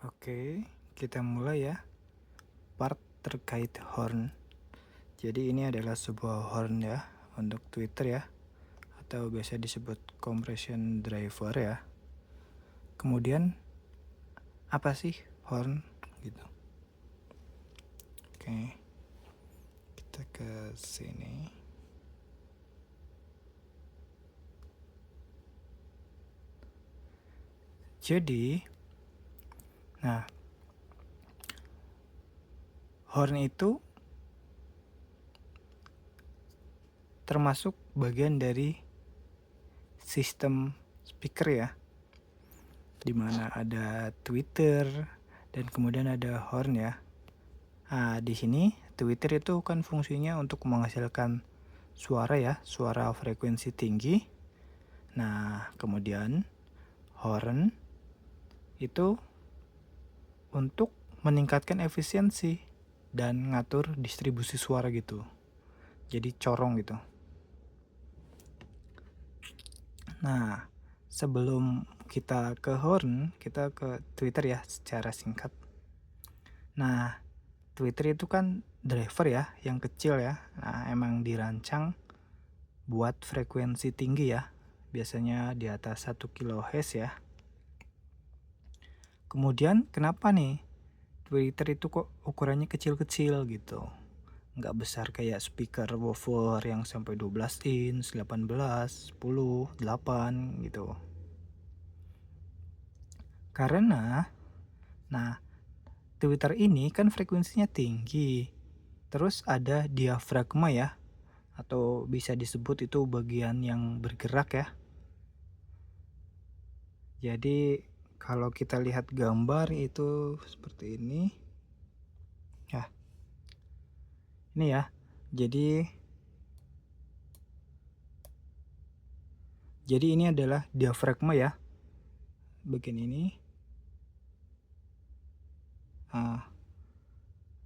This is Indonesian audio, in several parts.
Oke, kita mulai ya. Part terkait horn. Jadi ini adalah sebuah horn ya untuk Twitter ya, atau biasa disebut compression driver ya. Kemudian apa sih horn gitu? Oke, kita ke sini. Jadi, nah, horn itu termasuk bagian dari sistem speaker ya, dimana ada Twitter dan kemudian ada horn ya. Nah, di sini Twitter itu kan fungsinya untuk menghasilkan suara ya, suara frekuensi tinggi. Nah, kemudian horn itu untuk meningkatkan efisiensi dan ngatur distribusi suara gitu. Jadi corong gitu. Nah, sebelum kita ke horn, kita ke Twitter ya secara singkat. Nah, Twitter itu kan driver ya, yang kecil ya. Nah, emang dirancang buat frekuensi tinggi ya. Biasanya di atas 1 kHz ya. Kemudian kenapa nih Twitter itu kok ukurannya kecil-kecil gitu? Nggak besar kayak speaker woofer yang sampai 12 inch, 18, 10, 8 gitu. Karena, nah, Twitter ini kan frekuensinya tinggi. Terus ada diafragma ya, atau bisa disebut itu bagian yang bergerak ya. Jadi kalau kita lihat gambar itu seperti ini. Ya, ini ya. Jadi ini adalah diafragma ya. Bagian ini. Nah,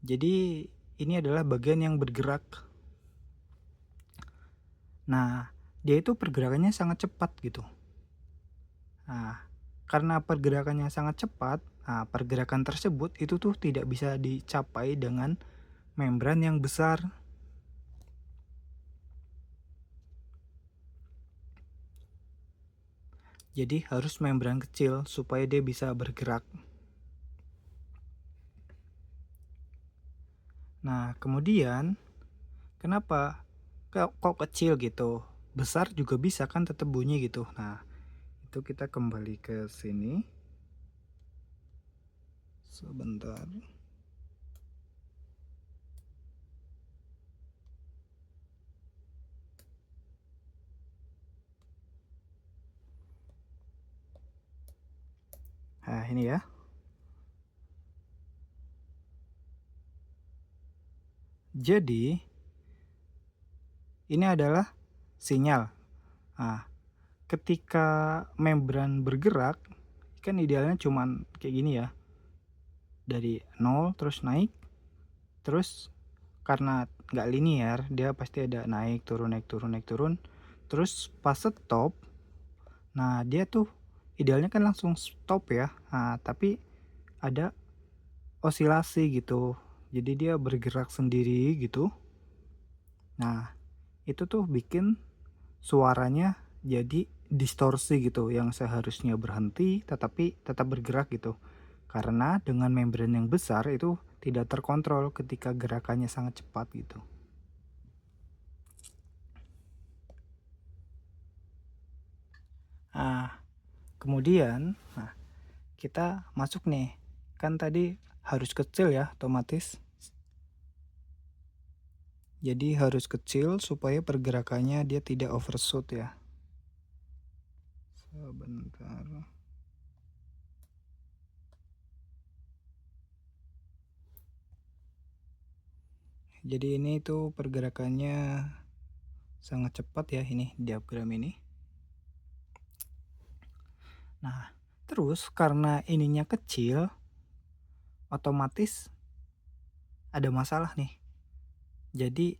jadi ini adalah bagian yang bergerak. Nah, dia itu pergerakannya sangat cepat gitu. Nah, karena pergerakannya sangat cepat, nah pergerakan tersebut itu tuh tidak bisa dicapai dengan membran yang besar. Jadi harus membran kecil supaya dia bisa bergerak. Nah, kemudian kenapa kok kecil gitu? Besar juga bisa kan tetap bunyi gitu. Nah, itu kita kembali ke sini. Sebentar. Nah, ini ya. Jadi, ini adalah sinyal. Nah, ketika membran bergerak, kan idealnya cuman kayak gini ya. Dari 0 terus naik, terus karena nggak linear, dia pasti ada naik, turun, naik, turun, naik, turun. Terus pas stop, nah dia tuh idealnya kan langsung stop ya. Nah, tapi ada osilasi gitu. Jadi dia bergerak sendiri gitu. Nah, itu tuh bikin suaranya jadi distorsi gitu, yang seharusnya berhenti tetapi tetap bergerak gitu. Karena dengan membran yang besar itu tidak terkontrol ketika gerakannya sangat cepat gitu. Nah, kemudian kita masuk nih. Kan tadi harus kecil ya otomatis. Jadi harus kecil supaya pergerakannya dia tidak overshoot ya. Sebentar. Jadi ini tuh pergerakannya sangat cepat ya, ini diagram ini. Nah, terus karena ininya kecil, otomatis ada masalah nih. Jadi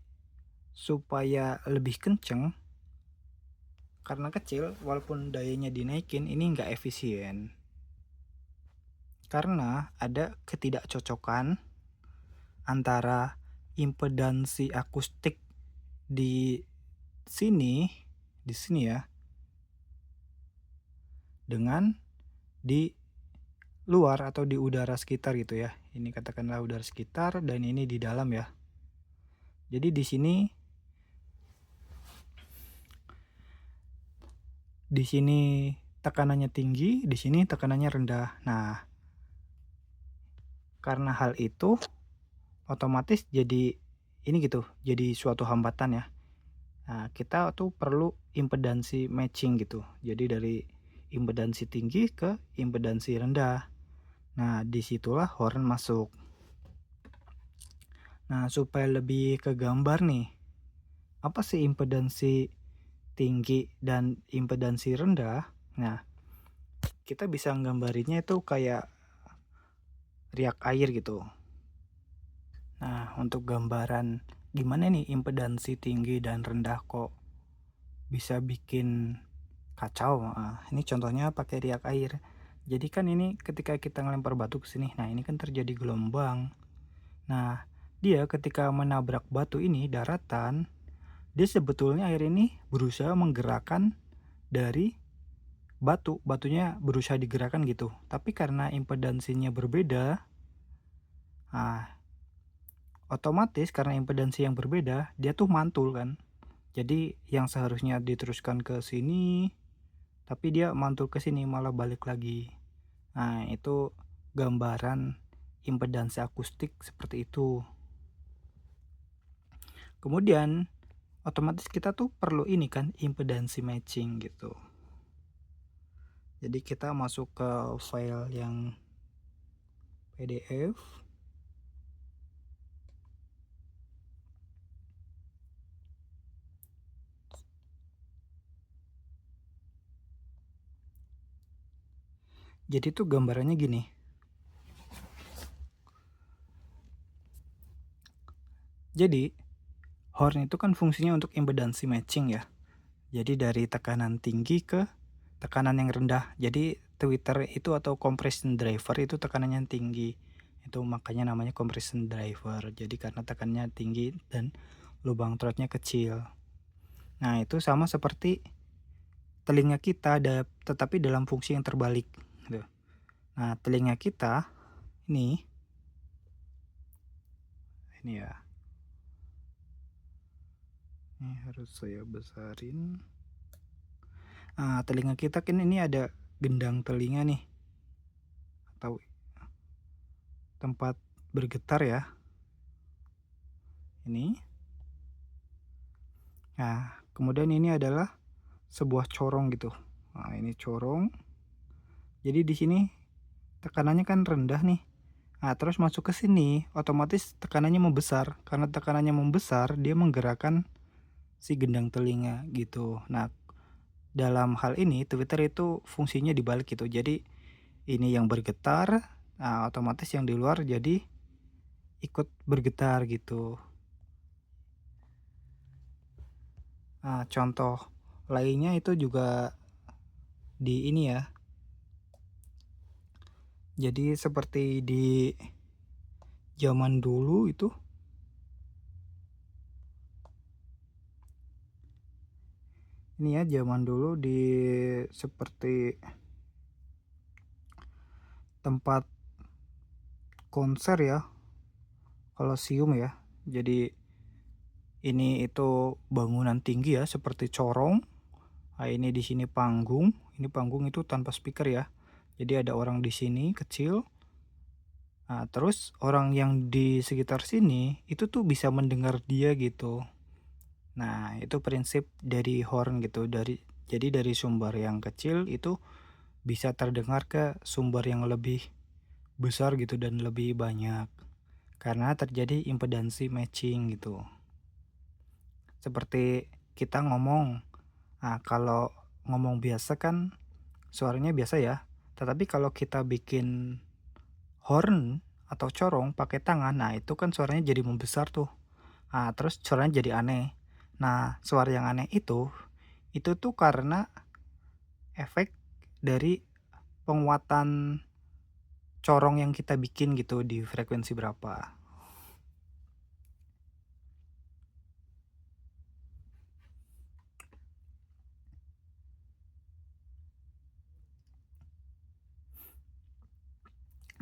supaya lebih kenceng, karena kecil walaupun dayanya dinaikin ini nggak efisien. Karena ada ketidakcocokan antara impedansi akustik di sini, ya, dengan di luar atau di udara sekitar gitu ya. Ini katakanlah udara sekitar dan ini di dalam ya. Jadi di sini tekanannya tinggi, di sini tekanannya rendah. Nah, karena hal itu otomatis jadi ini gitu, jadi suatu hambatan ya. Nah, kita tuh perlu impedansi matching gitu. Jadi dari impedansi tinggi ke impedansi rendah. Nah, disitulah horn masuk. Nah, supaya lebih ke gambar nih, apa sih impedansi tinggi dan impedansi rendah? Nah, kita bisa nggambarinnya itu kayak riak air gitu. Nah, untuk gambaran gimana nih impedansi tinggi dan rendah kok bisa bikin kacau. Ini contohnya pakai riak air. Jadi kan ini ketika kita ngelempar batu ke sini, nah ini kan terjadi gelombang. Nah, dia ketika menabrak batu ini daratan, dia sebetulnya air ini berusaha menggerakkan dari batunya berusaha digerakkan gitu. Tapi karena impedansinya berbeda, otomatis karena impedansi yang berbeda, dia tuh mantul kan. Jadi yang seharusnya diteruskan ke sini, tapi dia mantul ke sini malah balik lagi. Nah, itu gambaran impedansi akustik seperti itu. Kemudian otomatis kita tuh perlu ini kan impedansi matching gitu. Jadi kita masuk ke file yang PDF. Jadi tuh gambarannya gini. Jadi horn itu kan fungsinya untuk impedansi matching ya. Jadi dari tekanan tinggi ke tekanan yang rendah. Jadi tweeter itu atau compression driver itu tekanannya tinggi. Itu makanya namanya compression driver. Jadi karena tekanannya tinggi dan lubang throatnya kecil. Nah, itu sama seperti telinga kita tetapi dalam fungsi yang terbalik gitu. Nah, telinga kita ini ya. Ini harus saya besarin. Telinga kita kan ini ada gendang telinga nih atau tempat bergetar ya. Ini. Nah, kemudian ini adalah sebuah corong gitu. Nah, ini corong. Jadi di sini tekanannya kan rendah nih. Nah, terus masuk ke sini, otomatis tekanannya membesar. Karena tekanannya membesar, dia menggerakkan si gendang telinga gitu. Nah, dalam hal ini Twitter itu fungsinya dibalik gitu. Jadi ini yang bergetar, nah otomatis yang di luar jadi ikut bergetar gitu. Nah, contoh lainnya itu juga di ini ya. Jadi seperti di zaman dulu itu ini ya, zaman dulu di seperti tempat konser ya, Kolosium ya. Jadi ini itu bangunan tinggi ya seperti corong. Nah, ini di sini panggung. Ini panggung itu tanpa speaker ya. Jadi ada orang di sini kecil. Nah, terus orang yang di sekitar sini itu tuh bisa mendengar dia gitu. Nah, itu prinsip dari horn gitu. Jadi dari sumber yang kecil itu bisa terdengar ke sumber yang lebih besar gitu dan lebih banyak. Karena terjadi impedansi matching gitu. Seperti kita ngomong. Nah, kalau ngomong biasa kan suaranya biasa ya. Tetapi kalau kita bikin horn atau corong pakai tangan, nah itu kan suaranya jadi membesar tuh. Nah, terus suaranya jadi aneh. Nah, suara yang aneh itu tuh karena efek dari penguatan corong yang kita bikin gitu di frekuensi berapa.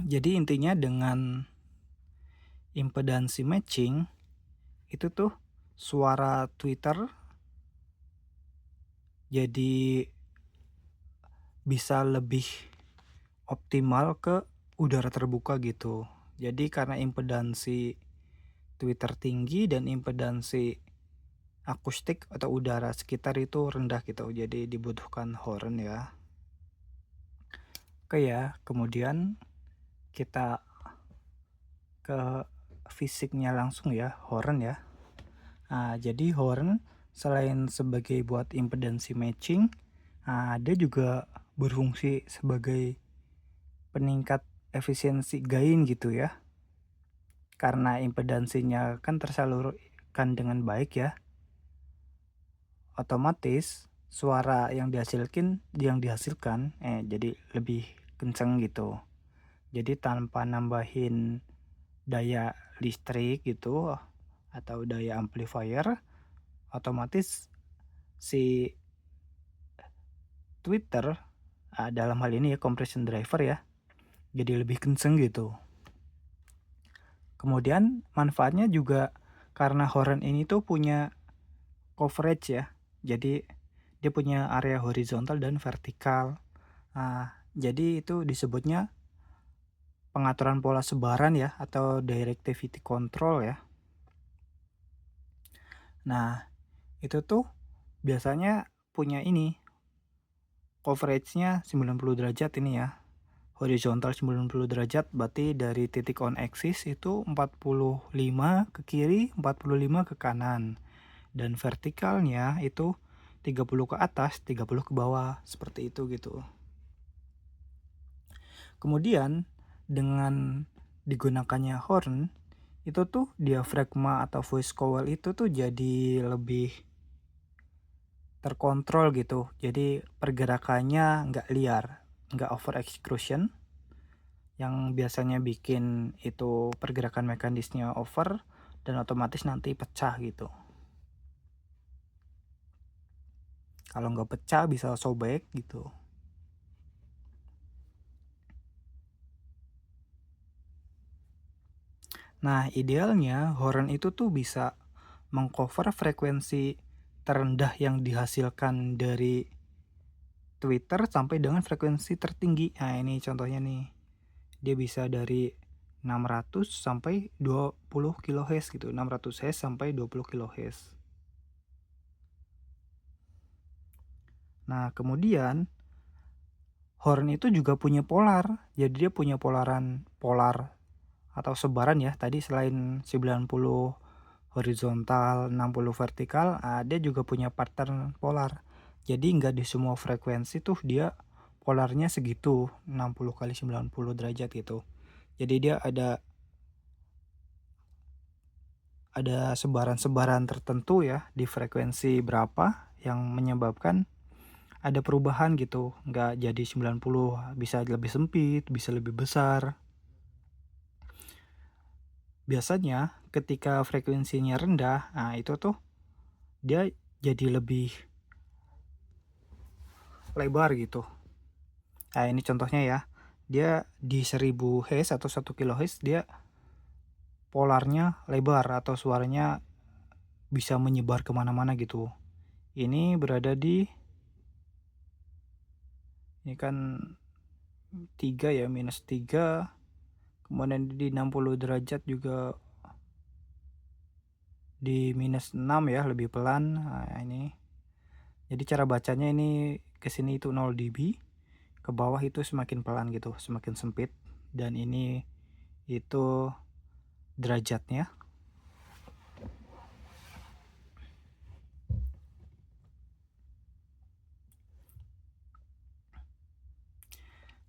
Jadi intinya dengan impedansi matching itu tuh suara Twitter jadi bisa lebih optimal ke udara terbuka gitu. Jadi karena impedansi Twitter tinggi dan impedansi akustik atau udara sekitar itu rendah gitu. Jadi dibutuhkan horn ya. Oke ya, kemudian kita ke fisiknya langsung ya, horn ya. Nah, jadi horn selain sebagai buat impedansi matching, dia juga berfungsi sebagai peningkat efisiensi gain gitu ya. Karena impedansinya kan tersalurkan dengan baik ya, otomatis suara yang dihasilkan jadi lebih kenceng gitu. Jadi tanpa nambahin daya listrik gitu atau daya amplifier, otomatis si Twitter dalam hal ini ya compression driver ya, jadi lebih kenceng gitu. Kemudian manfaatnya juga karena horn ini tuh punya coverage ya. Jadi dia punya area horizontal dan vertikal. Jadi itu disebutnya pengaturan pola sebaran ya atau directivity control ya. Nah, itu tuh biasanya punya ini coveragenya 90 derajat ini ya. Horizontal 90 derajat berarti dari titik on axis itu 45 ke kiri, 45 ke kanan. Dan vertikalnya itu 30 ke atas, 30 ke bawah, seperti itu gitu. Kemudian dengan digunakannya horn, itu tuh diafragma atau voice coil itu tuh jadi lebih terkontrol gitu. Jadi pergerakannya nggak liar, nggak over extrusion. Yang biasanya bikin itu pergerakan mekanisnya over dan otomatis nanti pecah gitu. Kalau nggak pecah bisa sobek gitu. Nah, idealnya horn itu tuh bisa mengcover frekuensi terendah yang dihasilkan dari Twitter sampai dengan frekuensi tertinggi. Nah, ini contohnya nih. Dia bisa dari 600 sampai 20 kHz gitu. 600 Hz sampai 20 kHz. Nah, kemudian horn itu juga punya polar. Jadi dia punya polar atau sebaran ya. Tadi selain 90 horizontal, 60 vertikal, dia juga punya pattern polar. Jadi nggak di semua frekuensi tuh dia polarnya segitu, 60 kali 90 derajat gitu. Jadi dia ada sebaran-sebaran tertentu ya di frekuensi berapa yang menyebabkan ada perubahan gitu. Nggak jadi 90, bisa lebih sempit, bisa lebih besar. Biasanya ketika frekuensinya rendah, itu tuh dia jadi lebih lebar gitu. Nah, ini contohnya ya. Dia di 1000 Hz atau 1 kHz dia polarnya lebar atau suaranya bisa menyebar kemana-mana gitu. Ini berada di ini kan 3 ya, minus 3. Kemudian di 60 derajat juga di minus 6 ya, lebih pelan. Nah, ini. Jadi cara bacanya ini ke sini itu 0 dB, ke bawah itu semakin pelan gitu, semakin sempit. Dan ini itu derajatnya.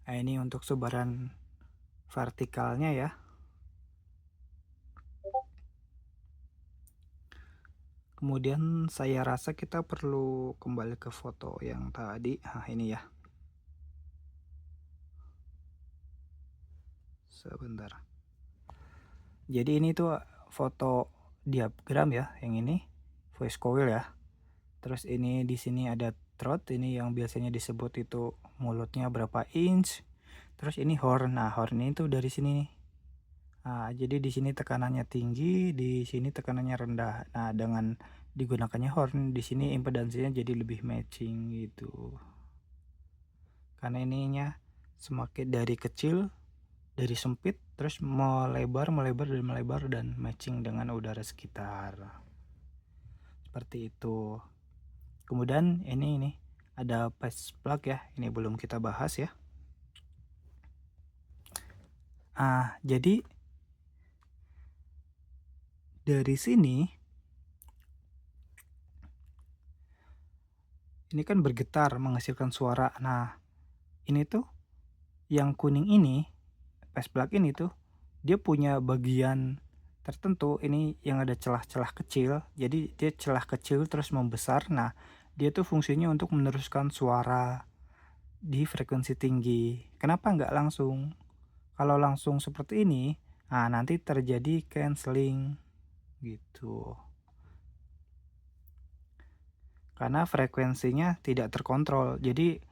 Nah, ini untuk sebaran vertikalnya ya. Kemudian saya rasa kita perlu kembali ke foto yang tadi. Nah, ini ya. sebentar. Jadi ini tuh foto diagram ya, yang ini voice coil ya. Terus ini di sini ada throat, ini yang biasanya disebut itu mulutnya berapa inch. Terus ini horn. Nah, horn ini tuh dari sini nih. Nah, jadi di sini tekanannya tinggi, di sini tekanannya rendah. Nah, dengan digunakannya horn, di sini impedansinya jadi lebih matching gitu. Karena ininya semakin dari kecil, dari sempit, terus melebar, melebar, dan melebar, dan matching dengan udara sekitar. Seperti itu. Kemudian ini ada patch plug ya, ini belum kita bahas ya. Jadi dari sini ini kan bergetar menghasilkan suara. Nah, ini tuh yang kuning ini, patch plug ini tuh dia punya bagian tertentu ini yang ada celah-celah kecil. Jadi dia celah kecil terus membesar. Nah, dia tuh fungsinya untuk meneruskan suara di frekuensi tinggi. Kenapa nggak langsung? Kalau langsung seperti ini, nah nanti terjadi cancelling gitu. Karena frekuensinya tidak terkontrol. Jadi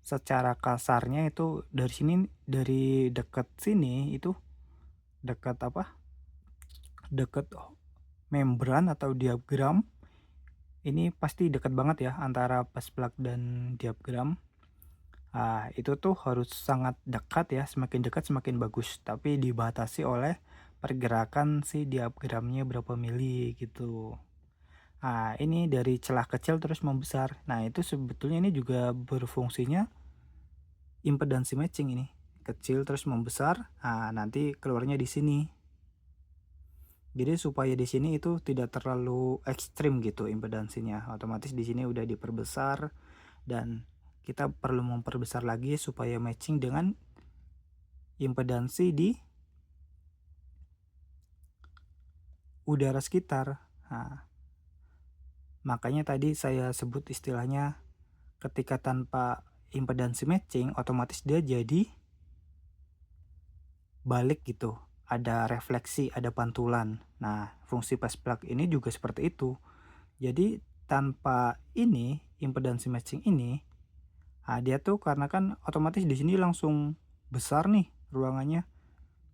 secara kasarnya itu dari sini, dari dekat sini itu dekat apa? Dekat membran atau diaphragm. Ini pasti dekat banget ya antara patch plug dan diaphragm. Itu tuh harus sangat dekat ya, semakin dekat semakin bagus, tapi dibatasi oleh pergerakan si diaphragmnya berapa mili gitu. Ini dari celah kecil terus membesar. Nah, itu sebetulnya ini juga berfungsinya impedansi matching ini. Kecil terus membesar, nanti keluarnya di sini. Jadi supaya di sini itu tidak terlalu ekstrim gitu impedansinya. Otomatis di sini udah diperbesar dan kita perlu memperbesar lagi supaya matching dengan impedansi di udara sekitar. Makanya tadi saya sebut istilahnya ketika tanpa impedansi matching otomatis dia jadi balik gitu. Ada refleksi, ada pantulan. Nah, fungsi patch plug ini juga seperti itu. Jadi tanpa ini impedansi matching ini, dia tuh karena kan otomatis di sini langsung besar nih ruangannya.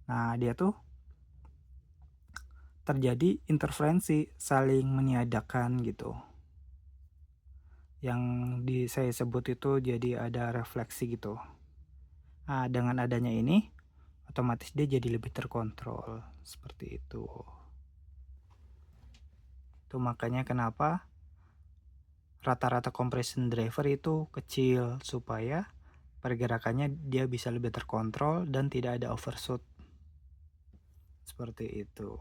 Nah, dia tuh terjadi interferensi saling meniadakan gitu. Yang saya sebut itu jadi ada refleksi gitu. Dengan adanya ini otomatis dia jadi lebih terkontrol seperti itu. Itu makanya kenapa rata-rata compression driver itu kecil supaya pergerakannya dia bisa lebih terkontrol dan tidak ada overshoot. Seperti itu.